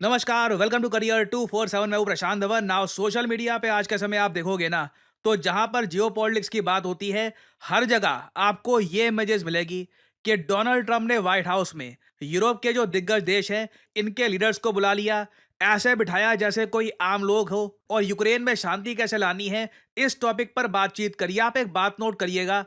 नमस्कार, welcome to career 247। मैं हूं प्रशांत धवन। नाउ सोशल मीडिया पे आज के समय आप देखोगे ना, तो जहां पर जियो पॉलिटिक्स की बात होती है, हर जगह आपको ये इमेजेस मिलेगी कि डोनाल्ड ट्रंप ने व्हाइट हाउस में यूरोप के जो दिग्गज देश हैं, इनके लीडर्स को बुला लिया, ऐसे बिठाया जैसे कोई आम लोग हो, और यूक्रेन में शांति कैसे लानी है, इस टॉपिक पर बातचीत करिए। आप एक बात नोट करिएगा,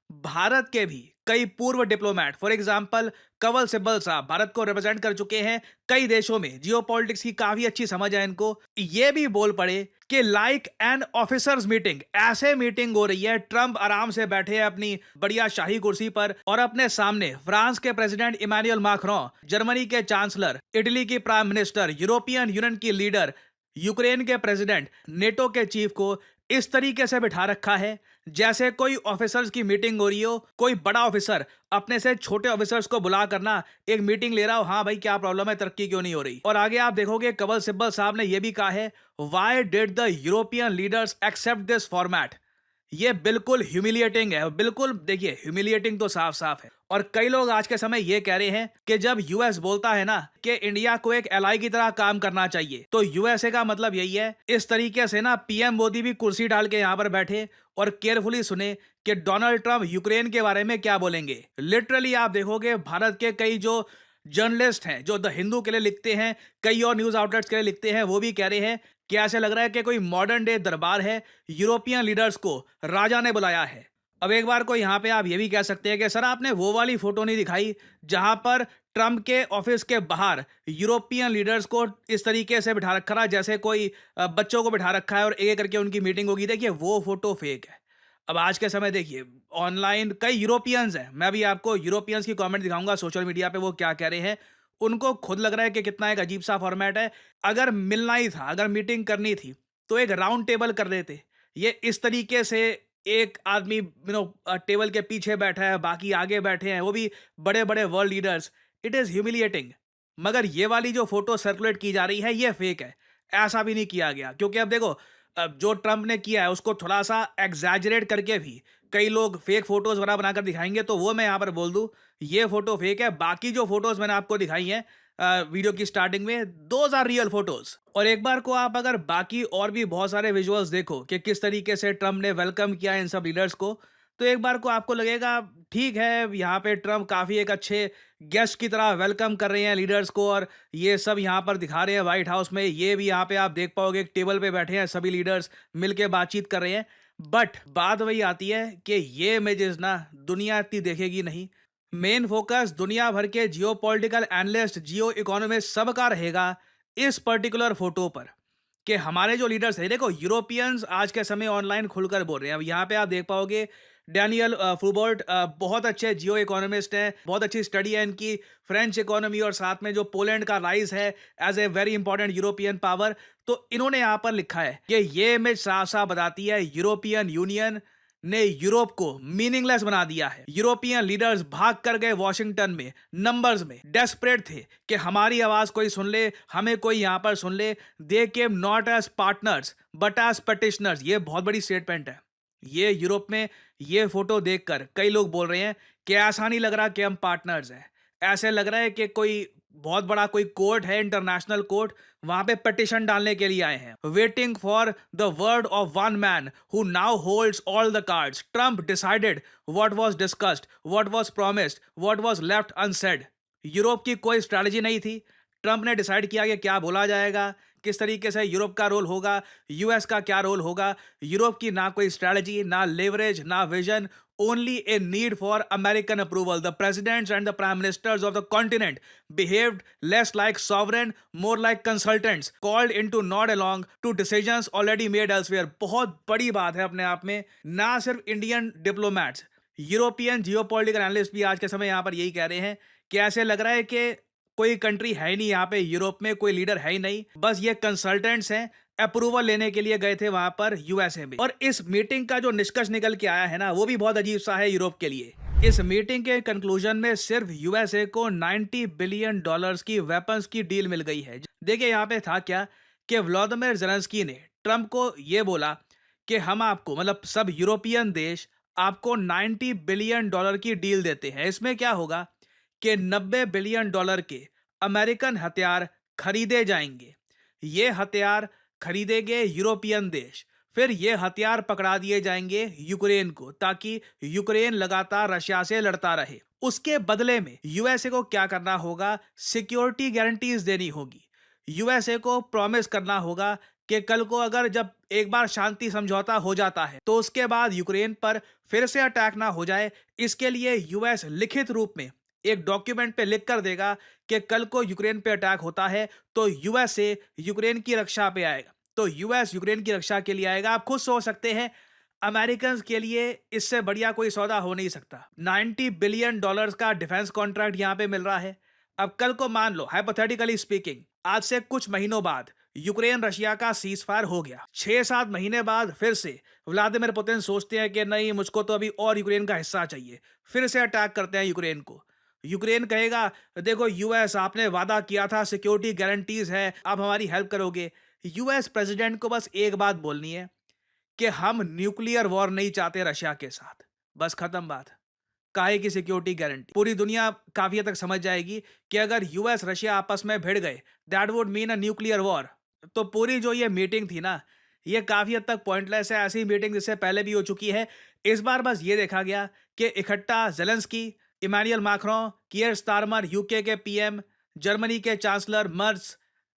भारत के भी कई पूर्व diplomat, for example Kanwal Sibal साहब, भारत को रिप्रेजेंट कर चुके हैं कई देशों में, जियोपॉलिटिक्स की काफी अच्छी समझ है इनको। ये भी बोल पड़े कि लाइक एन ऑफिसर्स मीटिंग, ऐसे मीटिंग हो रही है, ट्रंप आराम से बैठे हैं अपनी बढ़िया शाही कुर्सी पर, और अपने सामने फ्रांस के प्रेसिडेंट इमानुएल मैक्रों, जर्मनी के चांसलर, इटली की प्राइम मिनिस्टर, यूरोपियन यूनियन की लीडर, यूक्रेन के प्रेसिडेंट, नेटो के चीफ को इस तरीके से बिठा रखा है जैसे कोई ऑफिसर्स की मीटिंग हो रही हो। कोई बड़ा ऑफिसर अपने से छोटे ऑफिसर्स को बुला करना एक मीटिंग ले रहा हो, हाँ भाई क्या प्रॉब्लम है, तरक्की क्यों नहीं हो रही। और आगे आप देखोगे कंवल सिब्बल साहब ने यह भी कहा है, why did the European leaders accept this format. ये बिल्कुल ह्यूमिलिएटिंग है, बिल्कुल देखिए ह्यूमिलिएटिंग तो साफ साफ है। और कई लोग आज के समय ये कह रहे हैं कि जब यूएस बोलता है ना कि इंडिया को एक एलाई की तरह काम करना चाहिए, तो यूएसए का मतलब यही है। इस तरीके से ना पीएम मोदी भी कुर्सी डाल के यहां पर बैठे और केयरफुली सुने कि डोनाल्ड ट्रंप यूक्रेन के बारे में क्या बोलेंगे। लिटरली आप देखोगे भारत के कई जो जर्नलिस्ट हैं जो द हिंदू के लिए लिखते हैं, कई और न्यूज आउटलेट्स के लिए लिखते हैं, वो भी कह रहे हैं कि ऐसे लग रहा है कि कोई मॉडर्न डे दरबार है, यूरोपियन लीडर्स को राजा ने बुलाया है। अब एक बार को यहाँ पे आप ये भी कह सकते हैं कि सर आपने वो वाली फोटो नहीं दिखाई जहां पर ट्रंप के ऑफिस के बाहर यूरोपियन लीडर्स को इस तरीके से बिठा रखा रहा जैसे कोई बच्चों को बिठा रखा है और एक एक करके उनकी मीटिंग होगी। देखिए वो फोटो फेक है। अब आज के समय देखिए ऑनलाइन कई यूरोपियंस हैं, मैं भी आपको यूरोपियंस की कमेंट दिखाऊंगा सोशल मीडिया पे, वो क्या कह रहे हैं। उनको खुद लग रहा है कि कितना एक अजीब सा फॉर्मेट है। अगर मिलना ही था, अगर मीटिंग करनी थी, तो एक राउंड टेबल कर देते। ये इस तरीके से एक आदमी टेबल के पीछे बैठा है, बाकी आगे बैठे हैं, वो भी बड़े बड़े world leaders. It is humiliating. मगर ये वाली जो फोटो सर्कुलेट की जा रही है ये फेक है। ऐसा भी नहीं किया गया, क्योंकि अब देखो, अब जो ट्रंप ने किया है उसको थोड़ा सा एग्जैजरेट करके भी कई लोग फेक फोटोज वगैरह बनाकर दिखाएंगे, तो वो मैं यहाँ पर बोल दूं ये फोटो फेक है। बाकी जो फोटोज मैंने आपको दिखाई हैं वीडियो की स्टार्टिंग में, दोज आर रियल फोटोज। और एक बार को आप अगर बाकी और भी बहुत सारे विजुअल्स देखो कि किस तरीके से ट्रंप ने वेलकम किया इन सब लीडर्स को, तो एक बार को आपको लगेगा ठीक है, यहाँ पे ट्रंप काफी एक अच्छे गेस्ट की तरह वेलकम कर रहे हैं लीडर्स को, और ये सब यहाँ पर दिखा रहे हैं व्हाइट हाउस में। ये भी यहाँ पे आप देख पाओगे एक टेबल पे बैठे हैं सभी लीडर्स मिलके बातचीत कर रहे हैं। बट बात वही आती है कि ये इमेजेस ना दुनिया इतनी देखेगी नहीं। मेन फोकस दुनिया भर के जियो पॉलिटिकल एनालिस्ट, जियो इकोनॉमिस्ट सबका रहेगा इस पर्टिकुलर फोटो पर कि हमारे जो लीडर्स हैं, देखो यूरोपियंस आज के समय ऑनलाइन खुलकर बोल रहे हैं। अब यहाँ पे आप देख पाओगे डैनियल फूबर्ट बहुत अच्छे जियो इकोनॉमिस्ट हैं, बहुत अच्छी स्टडी है इनकी फ्रेंच इकोनॉमी और साथ में जो पोलैंड का राइज है as a very important European power. तो इन्होंने यहाँ पर लिखा है कि ये इमेज साफ साफ बताती है यूरोपियन यूनियन ने यूरोप को मीनिंगलेस बना दिया है। यूरोपियन लीडर्स भाग कर गए वॉशिंगटन में, नंबर्स में, डेस्परेट थे कि हमारी आवाज कोई सुन ले, हमें कोई यहां पर सुन ले। They came not as partners but as petitioners. ये बहुत बड़ी स्टेटमेंट है। ये यूरोप में ये फोटो देखकर कई लोग बोल रहे हैं कि ऐसा नहीं लग रहा कि हम पार्टनर्स हैं, ऐसे लग रहा है कि कोई बहुत बड़ा कोई कोर्ट है, इंटरनेशनल कोर्ट, वहां पे पिटिशन डालने के लिए आए हैं। Waiting for the word of one man who now holds all the cards. Trump decided what was discussed, what was promised, what was left unsaid. Europe की कोई स्ट्रैटेजी नहीं थी, ट्रंप ने डिसाइड किया कि क्या बोला जाएगा, किस तरीके से यूरोप का रोल होगा, यूएस का क्या रोल होगा। यूरोप की ना कोई स्ट्रैटेजी, ना लेवरेज, ना vision, only a need for American approval. The presidents and the prime ministers of the continent behaved less like sovereign, more like consultants, called in to nod along to decisions already made elsewhere. बहुत बड़ी बात है अपने आप में। ना सिर्फ Indian diplomats, European geopolitical analyst भी आज के समय यहाँ पर यही कह रहे हैं कि ऐसे लग रहा है कि कोई कंट्री है ही नहीं यहाँ पे, यूरोप में कोई लीडर है ही नहीं, बस ये कंसल्टेंट्स हैं, अप्रूवल लेने के लिए गए थे वहां पर यूएसए में। और इस मीटिंग का जो निष्कर्ष निकल के आया है ना, वो भी बहुत अजीब सा है यूरोप के लिए। इस मीटिंग के कंक्लूजन में सिर्फ यूएसए को 90 बिलियन डॉलर्स की वेपन्स की डील मिल गई है। देखिए यहाँ पे था क्या कि व्लादिमीर ज़ेलेंस्की ने ट्रंप को ये बोला कि हम आपको, मतलब सब यूरोपियन देश आपको 90 बिलियन डॉलर की डील देते हैं। इसमें क्या होगा कि 90 बिलियन डॉलर के अमेरिकन हथियार खरीदे जाएंगे। ये हथियार खरीदेंगे यूरोपियन देश, फिर ये हथियार पकड़ा दिए जाएंगे यूक्रेन को, ताकि यूक्रेन लगातार रशिया से लड़ता रहे। उसके बदले में यूएसए को क्या करना होगा? सिक्योरिटी गारंटीज देनी होगी। यूएसए को प्रॉमिस करना होगा कि कल को अगर जब एक बार शांति समझौता हो जाता है तो उसके बाद यूक्रेन पर फिर से अटैक ना हो जाए। इसके लिए यूएस लिखित रूप में एक डॉक्यूमेंट पे लिख कर देगा कि कल को यूक्रेन पे अटैक होता है तो यूएसए यूक्रेन की रक्षा पे आएगा, तो यूएस यूक्रेन की रक्षा के लिए आएगा। आप खुद सोच सकते हैं, अमेरिकन के लिए इससे बढ़िया कोई सौदा हो नहीं सकता। $90 बिलियन का डिफेंस कॉन्ट्रैक्ट यहां पे मिल रहा है। अब कल को मान लो, हाइपोथेटिकली स्पीकिंग, आज से कुछ महीनों बाद यूक्रेन रशिया का सीज फायर हो गया, 6-7 महीने बाद फिर से व्लादिमीर पुतिन सोचते हैं कि नहीं, मुझको तो अभी और यूक्रेन का हिस्सा चाहिए, फिर से अटैक करते हैं यूक्रेन को। यूक्रेन कहेगा, देखो यूएस, आपने वादा किया था, सिक्योरिटी गारंटीज है, आप हमारी हेल्प करोगे। यूएस प्रेसिडेंट को बस एक बात बोलनी है कि हम न्यूक्लियर वॉर नहीं चाहते रशिया के साथ, बस खत्म बात। काहे की सिक्योरिटी गारंटी? पूरी दुनिया काफी हद तक समझ जाएगी कि अगर यूएस रशिया आपस में भिड़ गए, that would mean a nuclear war. तो पूरी जो ये मीटिंग थी ना, ये काफी हद तक पॉइंटलेस है। ऐसी मीटिंग इससे पहले भी हो चुकी है। इस बार बस ये देखा गया कि इकट्ठा Zelensky, Emmanuel Macron, Keir Starmer, UK के पीएम, जर्मनी के चांसलर मर्ज,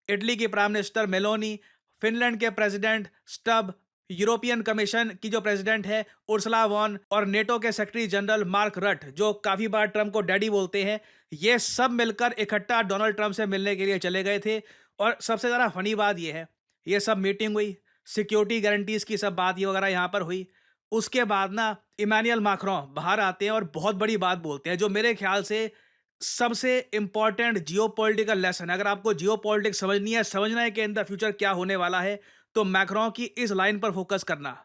इटली की प्राइम मिनिस्टर मेलोनी, फिनलैंड के प्रेसिडेंट स्टब, यूरोपियन कमीशन की जो प्रेसिडेंट है उर्सुला वॉन, और नेटो के सेक्रेटरी जनरल मार्क रट, जो काफी बार ट्रंप को डैडी बोलते हैं, ये सब मिलकर इकट्ठा डोनाल्ड ट्रंप से मिलने के लिए चले गए थे। और सबसे ज्यादा फनी बात ये है, ये सब मीटिंग हुई, सिक्योरिटी गारंटीज की सब बात ये वगैरह यहाँ पर हुई। उसके बाद ना इमानुएल मैक्रों बाहर आते हैं और बहुत बड़ी बात बोलते हैं, जो मेरे ख्याल से सबसे इंपॉर्टेंट जियोपॉलिटिकल लेसन। अगर आपको जियोपॉलिटिक्स समझनी है, समझना है कि इन द फ्यूचर क्या होने वाला है, तो मैक्रों की इस लाइन पर फोकस करना।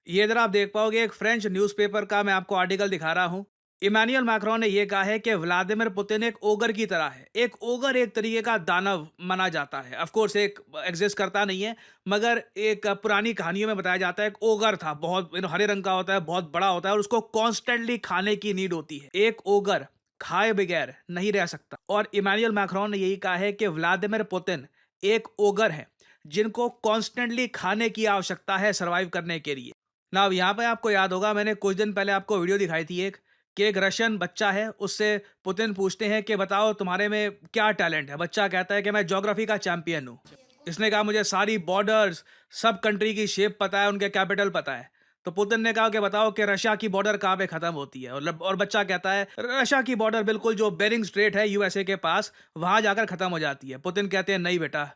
ये इधर आप देख पाओगे, एक फ्रेंच न्यूज़पेपर का मैं आपको आर्टिकल दिखा रहा हूं। इमानुएल मैक्रों ने यह कहा है कि व्लादिमीर पुतिन एक ओगर की तरह है। एक ओगर एक तरीके का दानव माना जाता है। ऑफ कोर्स एक एग्जिस्ट करता नहीं है, मगर एक पुरानी कहानियों में बताया जाता है एक ओगर था, बहुत हरे रंग का होता है, बहुत बड़ा होता है, और उसको कॉन्स्टेंटली खाने की नीड होती है। एक ओगर खाए बगैर नहीं रह सकता। और इमानुएल मैक्रों ने यही कहा है कि व्लादिमीर पुतिन एक ओगर है, जिनको कॉन्स्टेंटली खाने की आवश्यकता है सर्वाइव करने के लिए। ना अब यहाँ पे आपको याद होगा, मैंने कुछ दिन पहले आपको वीडियो दिखाई थी एक, कि एक रशियन बच्चा है, उससे पुतिन पूछते हैं कि बताओ तुम्हारे में क्या टैलेंट है। बच्चा कहता है कि मैं ज्योग्राफी का चैंपियन हूँ। इसने कहा मुझे सारी बॉर्डर्स, सब कंट्री की शेप पता है, उनके कैपिटल पता है। तो पुतिन ने कहा कि बताओ कि रशिया की बॉर्डर कहाँ पे खत्म होती है। और बच्चा कहता है रशिया की बॉर्डर बिल्कुल जो बेरिंग स्ट्रेट है यूएसए के पास, वहां जाकर खत्म हो जाती है। पुतिन कहते हैं नहीं बेटा,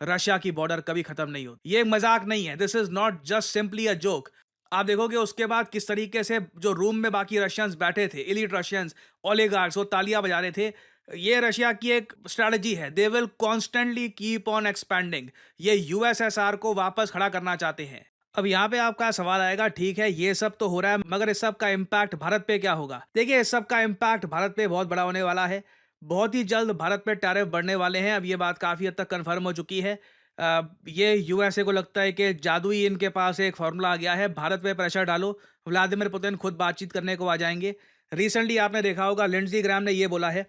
रशिया की बॉर्डर कभी खत्म नहीं होती। ये मजाक नहीं है, this is not just simply a joke. आप देखोगे उसके बाद किस तरीके से जो रूम में बाकी रशियंस बैठे थे, एलीट रशियंस, ओलिगार्क्स, वो तालियां बजा रहे थे। ये रशिया की एक स्ट्रैटेजी है, they will constantly keep on expanding. ये यूएसएसआर को वापस खड़ा करना चाहते हैं। अब यहाँ पे आपका सवाल आएगा, ठीक है ये सब तो हो रहा है, मगर इस सब का इम्पैक्ट भारत पे क्या होगा? देखिए, इस सब का इम्पैक्ट भारत पे बहुत बड़ा होने वाला है। बहुत ही जल्द भारत पे टैरिफ बढ़ने वाले हैं। अब ये बात काफ़ी हद तक कन्फर्म हो चुकी है। ये यूएसए को लगता है कि जादुई इनके पास एक फॉर्मूला आ गया है, भारत पे प्रेशर डालो, व्लादिमीर पुतिन खुद बातचीत करने को आ जाएंगे। रिसेंटली आपने देखा होगा, लिंडजी ग्राहम ने ये बोला है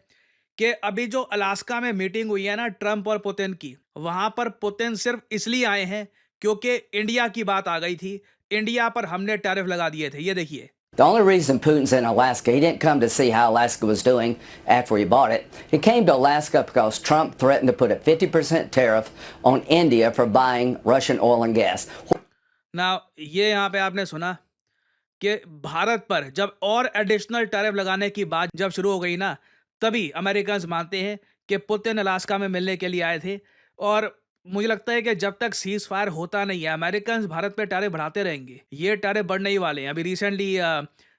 कि अभी जो अलास्का में मीटिंग हुई है ना ट्रंप और पुतिन की, वहां पर पुतिन सिर्फ इसलिए आए हैं क्योंकि इंडिया की बात आ गई थी। इंडिया पर हमने टैरिफ लगा दिए थे। ये देखिए, The only reason Putin's in Alaska, he didn't come to see how Alaska was doing after he bought it. He came to Alaska because Trump threatened to put a 50% tariff on India for buying Russian oil and gas. ना ये यहाँ पे आपने सुना कि भारत पर जब और एडिशनल टैरिफ लगाने की बात जब शुरू हो गई ना, तभी अमेरिकन्स मानते हैं कि पुतिन अलास्का में मिलने के लिए आए थे। और मुझे लगता है कि जब तक सीज फायर होता नहीं है, अमेरिकन्स भारत पे टैरिफ बढ़ाते रहेंगे। ये टैरिफ बढ़ने ही वाले हैं। अभी रिसेंटली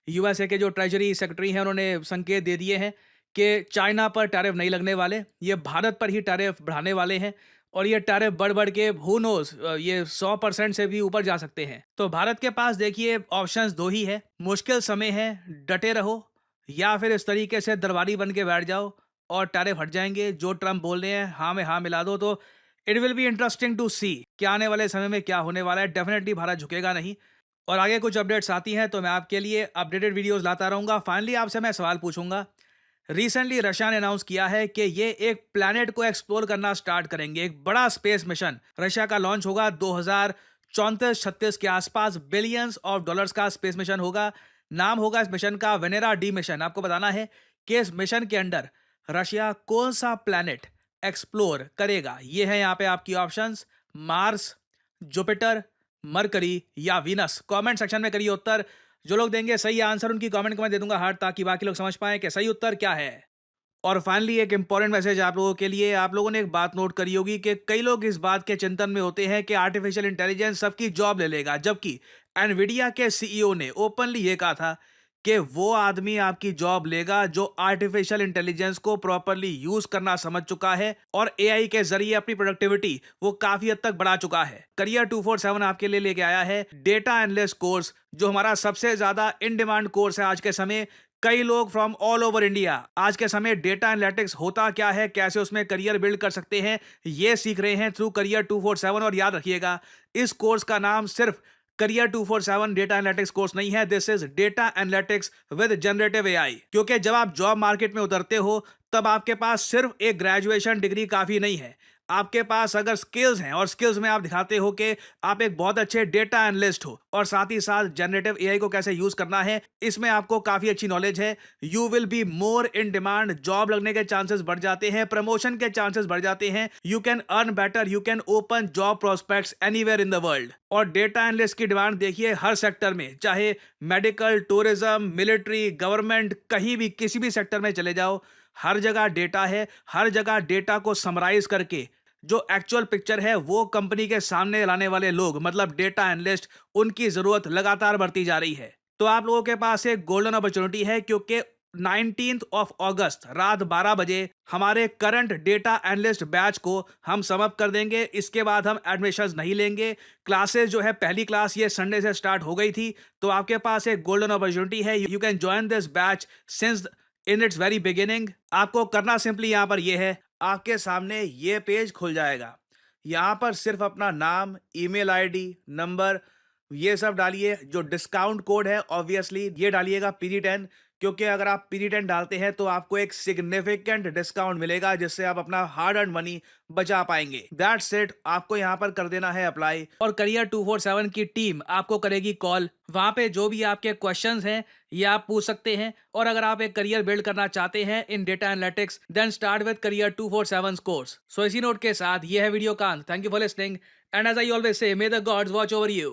यूएसए के जो ट्रेजरी सेक्रेटरी हैं, उन्होंने संकेत दे दिए हैं कि चाइना पर टैरिफ नहीं लगने वाले, ये भारत पर ही टैरिफ बढ़ाने वाले हैं। और ये टैरिफ बढ़ बढ़ के हु नोज ये 100% से भी ऊपर जा सकते हैं। तो भारत के पास देखिए ऑप्शंस दो ही है, मुश्किल समय है, डटे रहो, या फिर इस तरीके से दरबारी बन के बैठ जाओ और टैरिफ हट जाएंगे। जो ट्रम्प बोल रहे हैं हाँ में हाँ मिला दो। तो it will be interesting to see कि आने वाले समय में क्या होने वाला है। डेफिनेटली भारत झुकेगा नहीं। और आगे कुछ अपडेट्स आती हैं तो मैं आपके लिए अपडेटेड वीडियोस लाता रहूंगा। फाइनली आपसे मैं सवाल पूछूंगा, रिसेंटली रशिया ने अनाउंस किया है कि ये एक प्लैनेट को एक्सप्लोर करना स्टार्ट करेंगे। एक बड़ा स्पेस मिशन रशिया का लॉन्च होगा 2034-36 के आसपास। बिलियंस ऑफ डॉलर्स का स्पेस मिशन होगा। नाम होगा इस मिशन का वेनेरा डी मिशन। आपको बताना है कि इस मिशन के अंडर रशिया कौन सा प्लैनेट एक्सप्लोर करेगा। ये है यहाँ पे आपकी ऑप्शंस: मार्स, जुपिटर, मरकरी या वीनस। कमेंट सेक्शन में करिए उत्तर। जो लोग देंगे सही आंसर उनकी कमेंट को मैं दे दूंगा हार्ट, ताकि बाकी लोग समझ पाएं कि सही उत्तर क्या है। और फाइनली एक इंपॉर्टेंट मैसेज आप लोगों के लिए। आप लोगों ने एक बात नोट करी होगी कि कई लोग इस बात के चिंतन में होते हैं कि आर्टिफिशियल इंटेलिजेंस सबकी जॉब ले लेगा, जबकि एनवीडिया के सीईओ ने ओपनली ये कहा था कि वो आदमी आपकी जॉब लेगा जो आर्टिफिशियल इंटेलिजेंस को प्रॉपरली यूज करना समझ चुका है और एआई के जरिए अपनी प्रोडक्टिविटी वो काफी हद तक बढ़ा चुका है। करियर 247 आपके लिए लेके आया है डेटा एनालिस्ट कोर्स, जो हमारा सबसे ज्यादा इन डिमांड कोर्स है आज के समय। कई लोग फ्रॉम ऑल ओवर इंडिया आज के समय डेटा एनालिटिक्स होता क्या है, कैसे उसमें करियर बिल्ड कर सकते हैं, ये सीख रहे हैं थ्रू करियर 247। और याद रखिएगा, इस कोर्स का नाम सिर्फ करियर 247 डेटा एनालिटिक्स कोर्स नहीं है, this is data analytics with generative AI. क्योंकि जब आप जॉब मार्केट में उतरते हो तब आपके पास सिर्फ एक ग्रेजुएशन डिग्री काफी नहीं है। आपके पास अगर स्किल्स हैं और स्किल्स में आप दिखाते हो कि आप एक बहुत अच्छे डेटा एनालिस्ट हो और साथ ही साथ जनरेटिव एआई को कैसे यूज करना है, इसमें आपको काफी अच्छी नॉलेज है, you will be more in demand. Job लगने के चांसेस बढ़ जाते हैं, प्रमोशन के चांसेस बढ़ जाते हैं, you can earn better, you can open job prospects anywhere in the world. और डेटा एनालिस्ट की डिमांड देखिए हर सेक्टर में, चाहे मेडिकल, टूरिज्म, मिलिट्री, गवर्नमेंट, कहीं भी किसी भी सेक्टर में चले जाओ, हर जगह डेटा है। हर जगह डेटा को समराइज करके जो एक्चुअल पिक्चर है वो कंपनी के सामने लाने वाले लोग, मतलब डेटा एनालिस्ट, उनकी जरूरत लगातार बढ़ती जा रही है। तो आप लोगों के पास एक गोल्डन अपॉर्चुनिटी है, क्योंकि 19th ऑफ अगस्त रात 12 बजे हमारे करंट डेटा एनालिस्ट बैच को हम समअप कर देंगे। इसके बाद हम एडमिशंस नहीं लेंगे। क्लासेस जो है, पहली क्लास ये संडे से स्टार्ट हो गई थी, तो आपके पास एक गोल्डन अपॉर्चुनिटी है। You can join this batch since in its very beginning. आपको करना सिंपली यहाँ पर ये है, आपके सामने ये पेज खुल जाएगा। यहाँ पर सिर्फ अपना नाम, ईमेल आईडी, नंबर, ये सब डालिए। जो डिस्काउंट कोड है ऑब्वियसली ये डालिएगा PD10, क्योंकि अगर आप PD10 डालते हैं तो आपको एक सिग्निफिकेंट डिस्काउंट मिलेगा, जिससे आप अपना हार्ड अर्न मनी बचा पाएंगे। दैट्स इट, आपको यहाँ पर कर देना है अप्लाई और करियर 247 की टीम आपको करेगी कॉल। वहां पे जो भी आपके क्वेश्चंस हैं ये आप पूछ सकते हैं। और अगर आप एक करियर बिल्ड करना चाहते हैं in data analytics, then start with career 247 course. सो इसी नोट के साथ ये है वीडियो का अंत। Thank you for listening and as I always say, may the gods watch over you.